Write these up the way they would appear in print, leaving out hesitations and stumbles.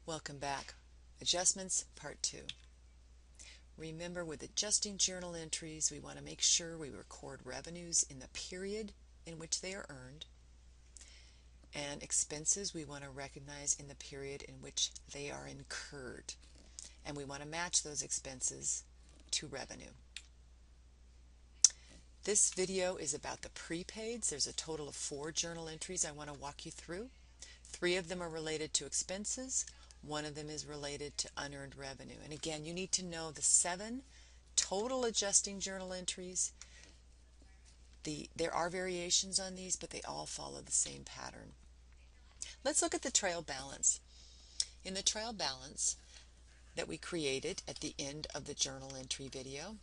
Welcome back. Adjustments, Part 2. Remember, with adjusting journal entries, we want to make sure we record revenues in the period in which they are earned, and expenses we want to recognize in the period in which they are incurred. And we want to match those expenses to revenue. This video is about the prepaids. There's a total of 4 journal entries I want to walk you through. 3 of them are related to expenses. 1 of them is related to unearned revenue. And again, you need to know the 7 total adjusting journal entries. There are variations on these, but they all follow the same pattern. Let's look at the trial balance. In the trial balance that we created at the end of the journal entry video,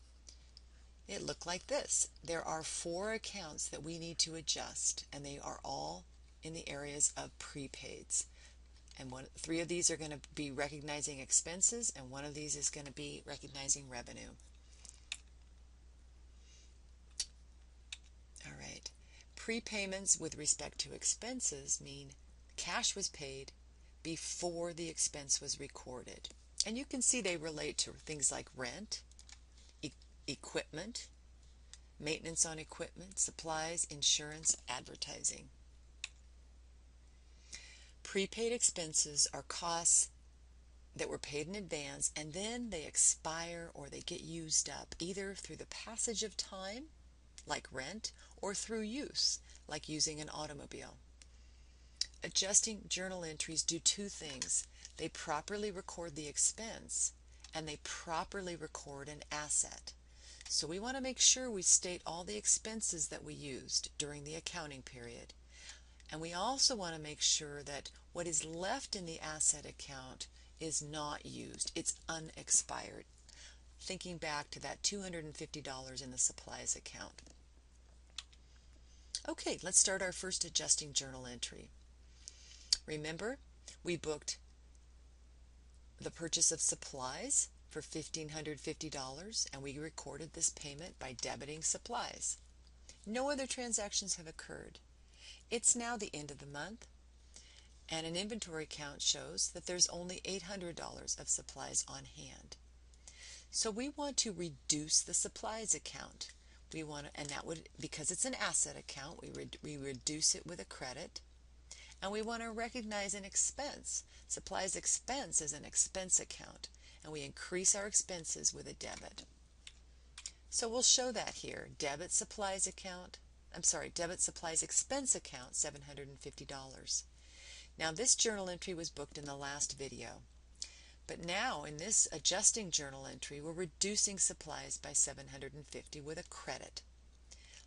it looked like this. There are 4 accounts that we need to adjust, and they are all in the areas of prepaids. And 3 of these are going to be recognizing expenses, and 1 of these is going to be recognizing revenue. All right. Prepayments with respect to expenses mean cash was paid before the expense was recorded. And you can see they relate to things like rent, equipment, maintenance on equipment, supplies, insurance, advertising. Prepaid expenses are costs that were paid in advance, and then they expire or they get used up either through the passage of time, like rent, or through use, like using an automobile. Adjusting journal entries do 2 things. They properly record the expense, and they properly record an asset. So we want to make sure we state all the expenses that we used during the accounting period. And we also want to make sure that what is left in the asset account is not used. It's unexpired. Thinking back to that $250 in the supplies account. Okay, let's start our first adjusting journal entry. Remember, we booked the purchase of supplies for $1,550, and we recorded this payment by debiting supplies. No other transactions have occurred. It's now the end of the month, and an inventory count shows that there's only $800 of supplies on hand. So we want to reduce the supplies account. And that would, because it's an asset account, we reduce it with a credit, and we want to recognize an expense. Supplies expense is an expense account, and we increase our expenses with a debit. So we'll show that here. Debit supplies expense account, $750. Now this journal entry was booked in the last video. But now in this adjusting journal entry, we're reducing supplies by $750 with a credit,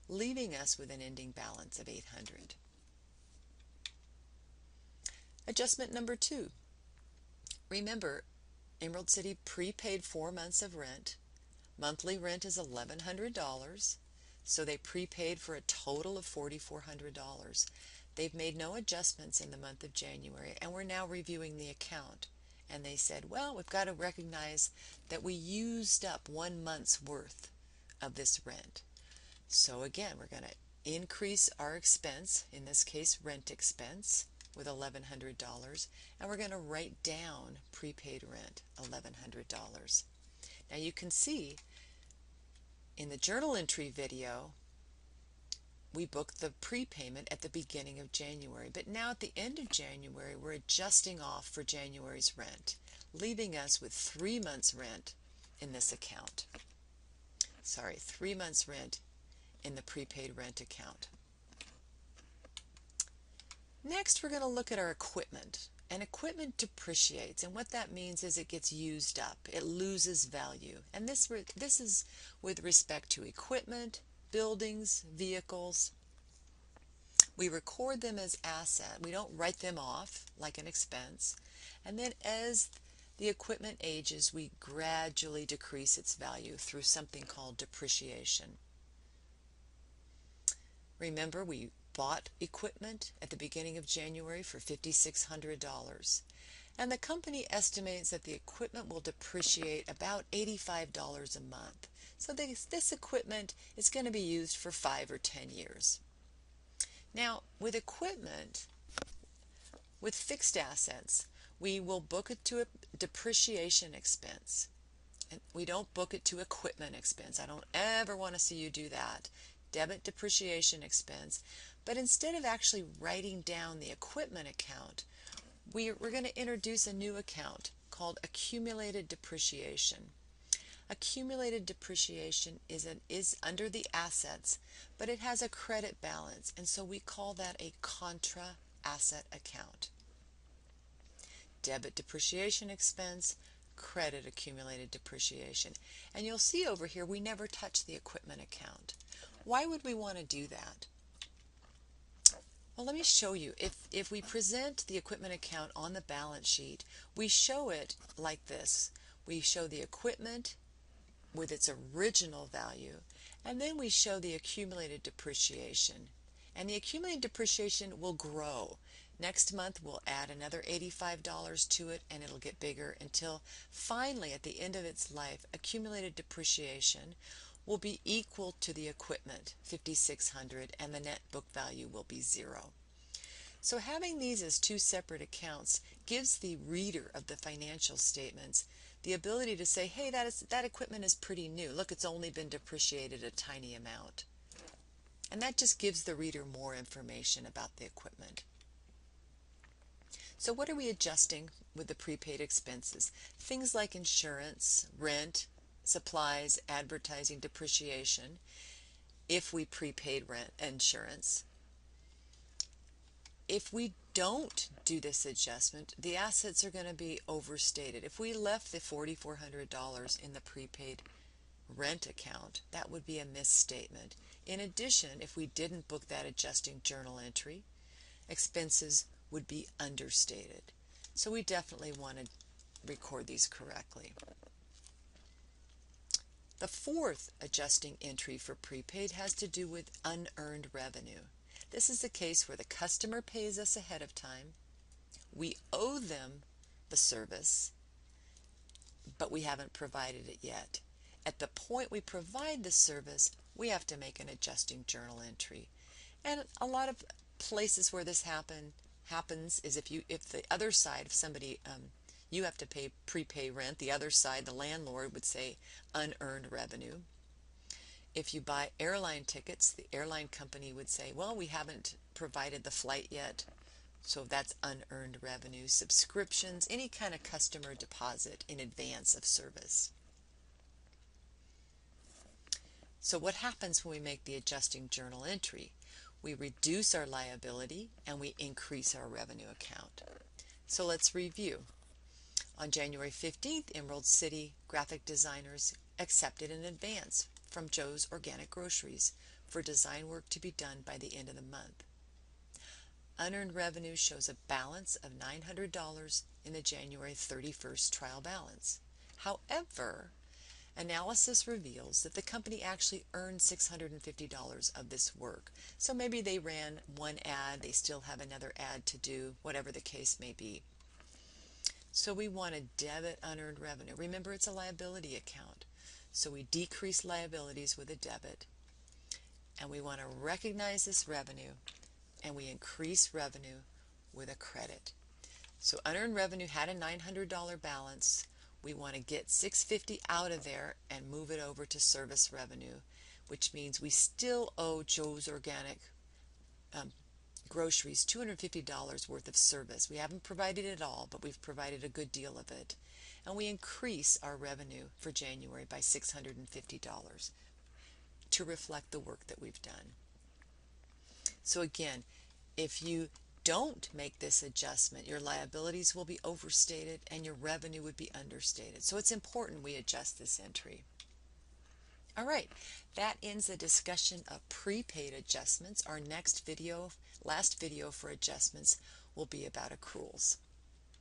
leaving us with an ending balance of $800. Adjustment number 2. Remember, Emerald City prepaid 4 months of rent. Monthly rent is $1,100. So they prepaid for a total of $4,400. They've made no adjustments in the month of January, and we're now reviewing the account. And they said, well, we've got to recognize that we used up 1 month's worth of this rent. So again, we're going to increase our expense, in this case rent expense, with $1,100, and we're going to write down prepaid rent, $1,100. Now you can see in the journal entry video, we booked the prepayment at the beginning of January, but now at the end of January, we're adjusting off for January's rent, leaving us with 3 months' rent in this account. 3 months' rent in the prepaid rent account. Next, we're going to look at our equipment. And equipment depreciates, and what that means is it gets used up. It loses value. And this is with respect to equipment, buildings, vehicles. We record them as asset. We don't write them off like an expense. And then as the equipment ages, we gradually decrease its value through something called depreciation. Remember, we bought equipment at the beginning of January for $5,600, and the company estimates that the equipment will depreciate about $85 a month. So this equipment is going to be used for 5 or 10 years. Now with equipment, with fixed assets, we will book it to a depreciation expense. And we don't book it to equipment expense. I don't ever want to see you do that. Debit depreciation expense. But instead of actually writing down the equipment account, we're going to introduce a new account called accumulated depreciation. Accumulated depreciation is under the assets, but it has a credit balance, and so we call that a contra asset account. Debit depreciation expense, credit accumulated depreciation. And you'll see over here we never touch the equipment account. Why would we want to do that? Well, let me show you. If we present the equipment account on the balance sheet, we show it like this. We show the equipment with its original value, and then we show the accumulated depreciation. And the accumulated depreciation will grow. Next month we'll add another $85 to it, and it'll get bigger until finally at the end of its life, accumulated depreciation will be equal to the equipment, $5,600, and the net book value will be 0. So having these as two separate accounts gives the reader of the financial statements the ability to say, hey, that equipment is pretty new. Look, it's only been depreciated a tiny amount. And that just gives the reader more information about the equipment. So what are we adjusting with the prepaid expenses? Things like insurance, rent, supplies, advertising, depreciation, if we prepaid rent insurance. If we don't do this adjustment, the assets are going to be overstated. If we left the $4,400 in the prepaid rent account, that would be a misstatement. In addition, if we didn't book that adjusting journal entry, expenses would be understated. So we definitely want to record these correctly. The fourth adjusting entry for prepaid has to do with unearned revenue. This is the case where the customer pays us ahead of time. We owe them the service, but we haven't provided it yet. At the point we provide the service, we have to make an adjusting journal entry. And a lot of places where this happens is if the other side, if somebody, you have to prepay rent, the other side, the landlord, would say unearned revenue. If you buy airline tickets, the airline company would say, well, we haven't provided the flight yet, so that's unearned revenue. Subscriptions, any kind of customer deposit in advance of service. So what happens when we make the adjusting journal entry? We reduce our liability and we increase our revenue account. So let's review. On January 15th, Emerald City graphic designers accepted an advance from Joe's Organic Groceries for design work to be done by the end of the month. Unearned revenue shows a balance of $900 in the January 31st trial balance. However, analysis reveals that the company actually earned $650 of this work. So maybe they ran one ad, they still have another ad to do, whatever the case may be. So we want to debit unearned revenue. Remember, it's a liability account. So we decrease liabilities with a debit, and we want to recognize this revenue, and we increase revenue with a credit. So unearned revenue had a $900 balance. We want to get $650 out of there and move it over to service revenue, which means we still owe Joe's Organic Groceries $250 worth of service. We haven't provided it all, but we've provided a good deal of it. And we increase our revenue for January by $650 to reflect the work that we've done. So again, if you don't make this adjustment, your liabilities will be overstated and your revenue would be understated. So it's important we adjust this entry. All right, that ends the discussion of prepaid adjustments. Our next video, last video for adjustments, will be about accruals.